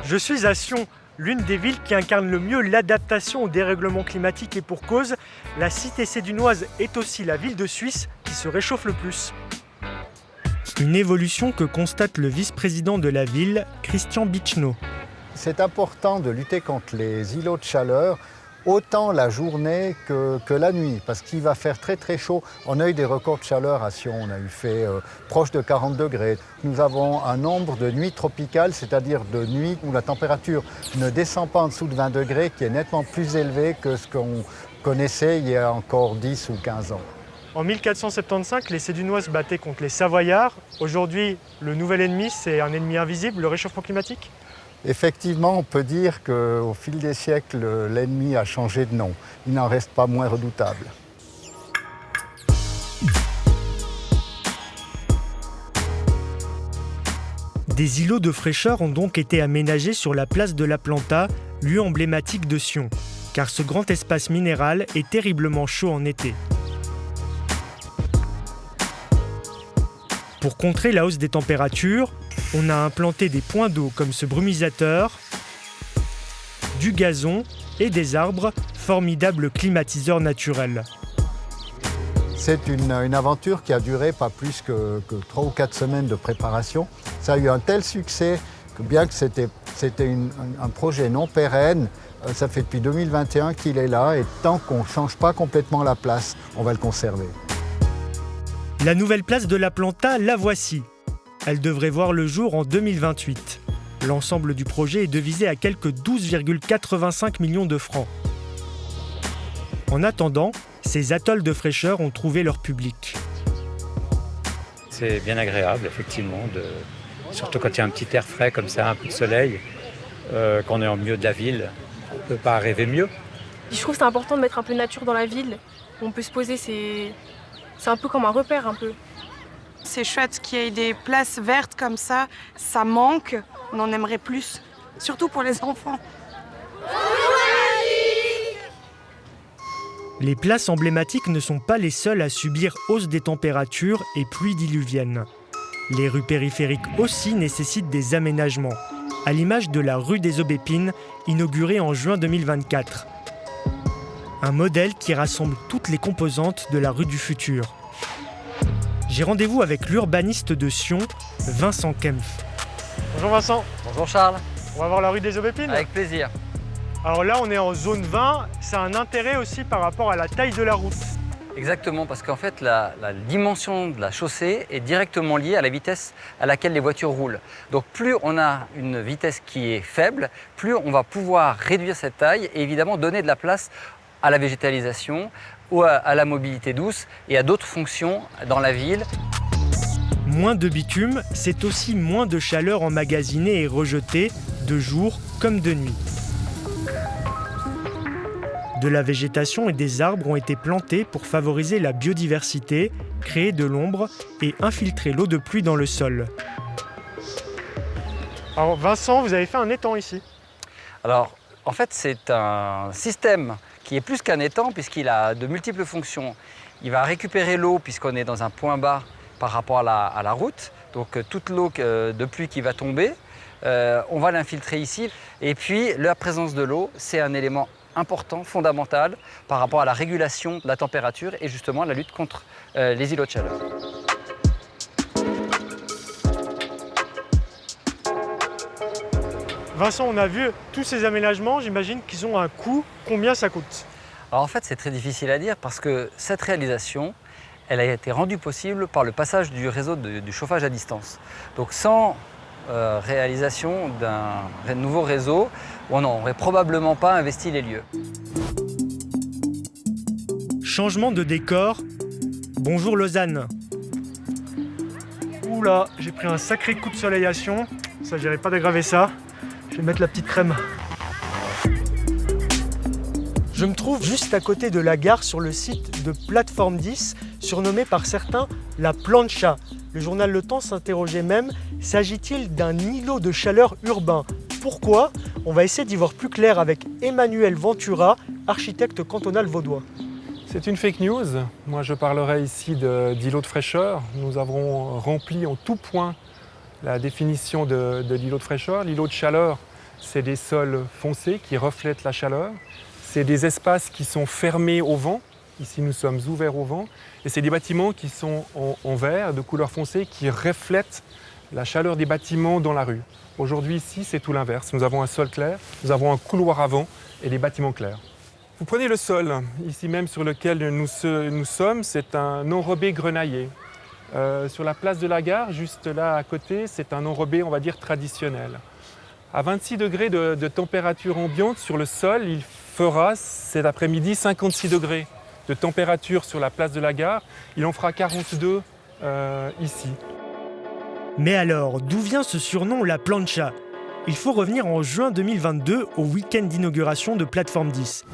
Je suis à Sion, l'une des villes qui incarne le mieux l'adaptation au dérèglement climatique et pour cause, la cité sédunoise est aussi la ville de Suisse qui se réchauffe le plus. Une évolution que constate le vice-président de la ville, Christian Bichno. C'est important de lutter contre les îlots de chaleur, autant la journée que la nuit, parce qu'il va faire très très chaud. On a eu des records de chaleur à Sion, on a eu fait proche de 40 degrés. Nous avons un nombre de nuits tropicales, c'est-à-dire de nuits où la température ne descend pas en dessous de 20 degrés, qui est nettement plus élevé que ce qu'on connaissait il y a encore 10 ou 15 ans. En 1475, les Sédunois se battaient contre les Savoyards. Aujourd'hui, le nouvel ennemi, c'est un ennemi invisible, le réchauffement climatique ? Effectivement, on peut dire qu'au fil des siècles, l'ennemi a changé de nom. Il n'en reste pas moins redoutable. Des îlots de fraîcheur ont donc été aménagés sur la place de la Planta, lieu emblématique de Sion, car ce grand espace minéral est terriblement chaud en été. Pour contrer la hausse des températures, on a implanté des points d'eau comme ce brumisateur, du gazon et des arbres, formidables climatiseurs naturels. C'est une aventure qui a duré pas plus que 3 ou 4 semaines de préparation. Ça a eu un tel succès que bien que c'était un projet non pérenne, ça fait depuis 2021 qu'il est là et tant qu'on ne change pas complètement la place, on va le conserver. La nouvelle place de la Planta, la voici. Elle devrait voir le jour en 2028. L'ensemble du projet est devisé à quelques 12,85 millions de francs. En attendant, ces atolls de fraîcheur ont trouvé leur public. C'est bien agréable, effectivement, surtout quand il y a un petit air frais comme ça, un peu de soleil, qu'on est en milieu de la ville. On ne peut pas rêver mieux. Je trouve que c'est important de mettre un peu de nature dans la ville. On peut se poser, c'est un peu comme un repère un peu. C'est chouette qu'il y ait des places vertes comme ça manque, on en aimerait plus, surtout pour les enfants. Les places emblématiques ne sont pas les seules à subir hausse des températures et pluies diluviennes. Les rues périphériques aussi nécessitent des aménagements, à l'image de la rue des Aubépines, inaugurée en juin 2024. Un modèle qui rassemble toutes les composantes de la rue du futur. J'ai rendez-vous avec l'urbaniste de Sion, Vincent Kempf. Bonjour Vincent. Bonjour Charles. On va voir la rue des Aubépines. Avec plaisir. Alors là, on est en zone 20. Ça a un intérêt aussi par rapport à la taille de la route. Exactement, parce qu'en fait, la dimension de la chaussée est directement liée à la vitesse à laquelle les voitures roulent. Donc plus on a une vitesse qui est faible, plus on va pouvoir réduire cette taille et évidemment donner de la place à la végétalisation, ou à la mobilité douce et à d'autres fonctions dans la ville. Moins de bitume, c'est aussi moins de chaleur emmagasinée et rejetée, de jour comme de nuit. De la végétation et des arbres ont été plantés pour favoriser la biodiversité, créer de l'ombre et infiltrer l'eau de pluie dans le sol. Alors Vincent, vous avez fait un étang ici. Alors, en fait, c'est un système qui est plus qu'un étang puisqu'il a de multiples fonctions. Il va récupérer l'eau puisqu'on est dans un point bas par rapport à la route. Donc toute l'eau de pluie qui va tomber, on va l'infiltrer ici. Et puis la présence de l'eau, c'est un élément important, fondamental par rapport à la régulation de la température et justement à la lutte contre les îlots de chaleur. Vincent, on a vu tous ces aménagements, j'imagine qu'ils ont un coût. Combien ça coûte ? Alors en fait, c'est très difficile à dire parce que cette réalisation, elle a été rendue possible par le passage du réseau du chauffage à distance. Donc sans réalisation d'un nouveau réseau, on n'aurait probablement pas investi les lieux. Changement de décor. Bonjour Lausanne. Oula, j'ai pris un sacré coup de soleillation. Ça, j'irai pas dégraver ça. Je vais mettre la petite crème. Je me trouve juste à côté de la gare sur le site de Plateforme 10, surnommé par certains la plancha. Le journal Le Temps s'interrogeait même, s'agit-il d'un îlot de chaleur urbain ? Pourquoi ? On va essayer d'y voir plus clair avec Emmanuel Ventura, architecte cantonal vaudois. C'est une fake news. Moi, je parlerai ici d'îlot de fraîcheur. Nous avons rempli en tout point la définition de l'îlot de fraîcheur. L'îlot de chaleur, c'est des sols foncés qui reflètent la chaleur. C'est des espaces qui sont fermés au vent. Ici, nous sommes ouverts au vent. Et c'est des bâtiments qui sont en verre, de couleur foncée, qui reflètent la chaleur des bâtiments dans la rue. Aujourd'hui, ici, c'est tout l'inverse. Nous avons un sol clair, nous avons un couloir avant et des bâtiments clairs. Vous prenez le sol, ici même sur lequel nous sommes, c'est un enrobé grenaillé. Sur la place de la Gare, juste là à côté, c'est un enrobé, on va dire, traditionnel. À 26 degrés de température ambiante sur le sol, il fera cet après-midi 56 degrés de température sur la place de la Gare. Il en fera 42 ici. Mais alors, d'où vient ce surnom La Plancha ? Il faut revenir en juin 2022 au week-end d'inauguration de Plateforme 10.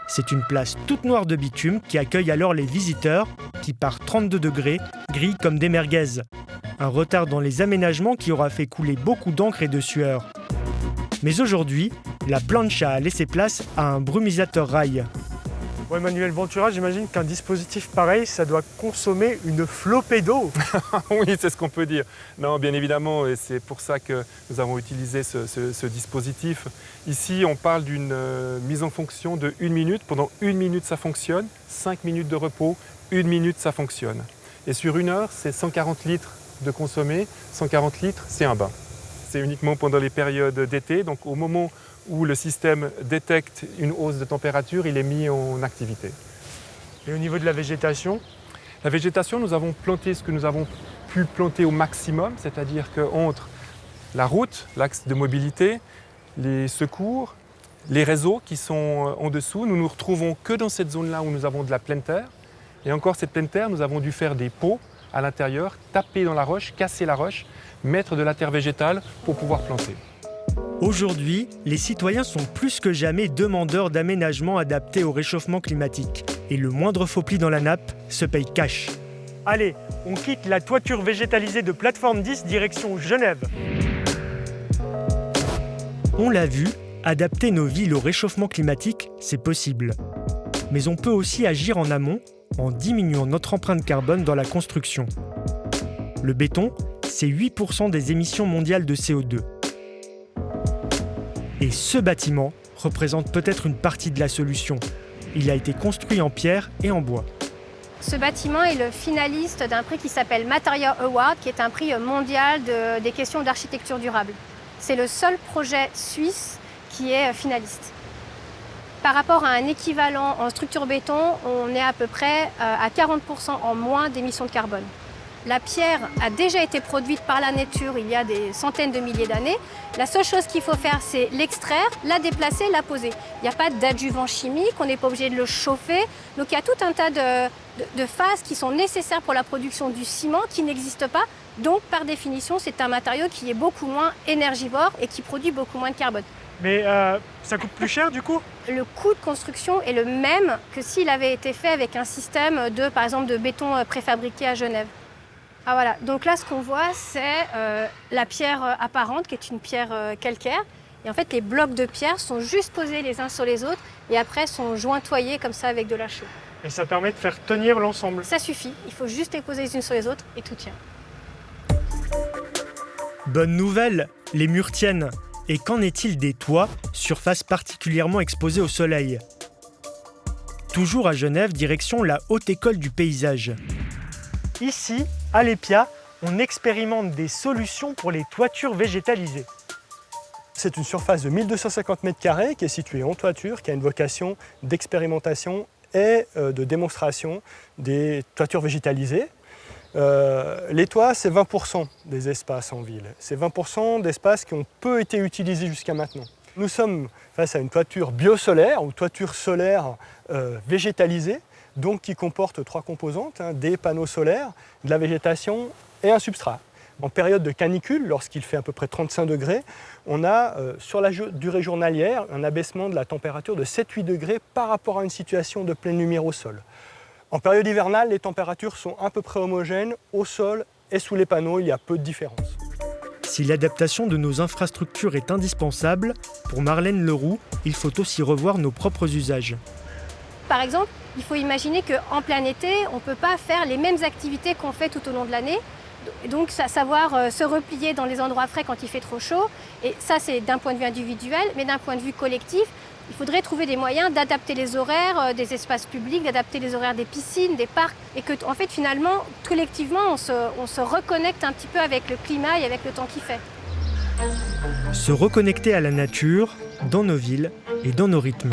C'est une place toute noire de bitume qui accueille alors les visiteurs qui, par 32 degrés, grillent comme des merguez. Un retard dans les aménagements qui aura fait couler beaucoup d'encre et de sueur. Mais aujourd'hui, la plancha a laissé place à un brumisateur rail. Ouais, Manuel Ventura, j'imagine qu'un dispositif pareil, ça doit consommer une flopée d'eau. Oui, c'est ce qu'on peut dire. Non, bien évidemment, et c'est pour ça que nous avons utilisé ce dispositif. Ici, on parle d'une mise en fonction de 1 minute. Pendant 1 minute, ça fonctionne. 5 minutes de repos, 1 minute, ça fonctionne. Et sur 1 heure, c'est 140 litres de consommé. 140 litres, c'est un bain. C'est uniquement pendant les périodes d'été, donc au moment où le système détecte une hausse de température, il est mis en activité. Et au niveau de la végétation ? La végétation, nous avons planté ce que nous avons pu planter au maximum, c'est-à-dire qu'entre la route, l'axe de mobilité, les secours, les réseaux qui sont en dessous, nous nous retrouvons que dans cette zone-là où nous avons de la pleine terre. Et encore cette pleine terre, nous avons dû faire des pots à l'intérieur, taper dans la roche, casser la roche, mettre de la terre végétale pour pouvoir planter. Aujourd'hui, les citoyens sont plus que jamais demandeurs d'aménagements adaptés au réchauffement climatique. Et le moindre faux pli dans la nappe se paye cash. Allez, on quitte la toiture végétalisée de Plateforme 10 direction Genève. On l'a vu, adapter nos villes au réchauffement climatique, c'est possible. Mais on peut aussi agir en amont en diminuant notre empreinte carbone dans la construction. Le béton, c'est 8% des émissions mondiales de CO2. Et ce bâtiment représente peut-être une partie de la solution. Il a été construit en pierre et en bois. Ce bâtiment est le finaliste d'un prix qui s'appelle Material Award, qui est un prix mondial des questions d'architecture durable. C'est le seul projet suisse qui est finaliste. Par rapport à un équivalent en structure béton, on est à peu près à 40% en moins d'émissions de carbone. La pierre a déjà été produite par la nature il y a des centaines de milliers d'années. La seule chose qu'il faut faire, c'est l'extraire, la déplacer, la poser. Il n'y a pas d'adjuvant chimique, on n'est pas obligé de le chauffer. Donc il y a tout un tas de phases qui sont nécessaires pour la production du ciment qui n'existent pas. Donc par définition, c'est un matériau qui est beaucoup moins énergivore et qui produit beaucoup moins de carbone. Mais ça coûte plus cher du coup ? Le coût de construction est le même que s'il avait été fait avec un système par exemple, de béton préfabriqué à Genève. Ah voilà, donc là ce qu'on voit c'est la pierre apparente qui est une pierre calcaire. Et en fait les blocs de pierre sont juste posés les uns sur les autres et après sont jointoyés comme ça avec de la chaux. Et ça permet de faire tenir l'ensemble. Ça suffit, il faut juste les poser les unes sur les autres et tout tient. Bonne nouvelle, les murs tiennent. Et qu'en est-il des toits, surface particulièrement exposée au soleil ? Toujours à Genève, direction la Haute École du Paysage. Ici, à l'EPIA, on expérimente des solutions pour les toitures végétalisées. C'est une surface de 1250 m² qui est située en toiture, qui a une vocation d'expérimentation et de démonstration des toitures végétalisées. Les toits, c'est 20% des espaces en ville. C'est 20% d'espaces qui ont peu été utilisés jusqu'à maintenant. Nous sommes face à une toiture biosolaire ou toiture solaire végétalisée, donc qui comporte 3 composantes, des panneaux solaires, de la végétation et un substrat. En période de canicule, lorsqu'il fait à peu près 35 degrés, on a sur la durée journalière un abaissement de la température de 7-8 degrés par rapport à une situation de pleine lumière au sol. En période hivernale, les températures sont à peu près homogènes au sol et sous les panneaux, il y a peu de différence. Si l'adaptation de nos infrastructures est indispensable, pour Marlène Leroux, il faut aussi revoir nos propres usages. Par exemple, il faut imaginer qu'en plein été, on ne peut pas faire les mêmes activités qu'on fait tout au long de l'année. Donc savoir se replier dans les endroits frais quand il fait trop chaud. Et ça, c'est d'un point de vue individuel, mais d'un point de vue collectif, il faudrait trouver des moyens d'adapter les horaires des espaces publics, d'adapter les horaires des piscines, des parcs, et que, en fait, finalement, collectivement, on se reconnecte un petit peu avec le climat et avec le temps qu'il fait. Se reconnecter à la nature, dans nos villes et dans nos rythmes.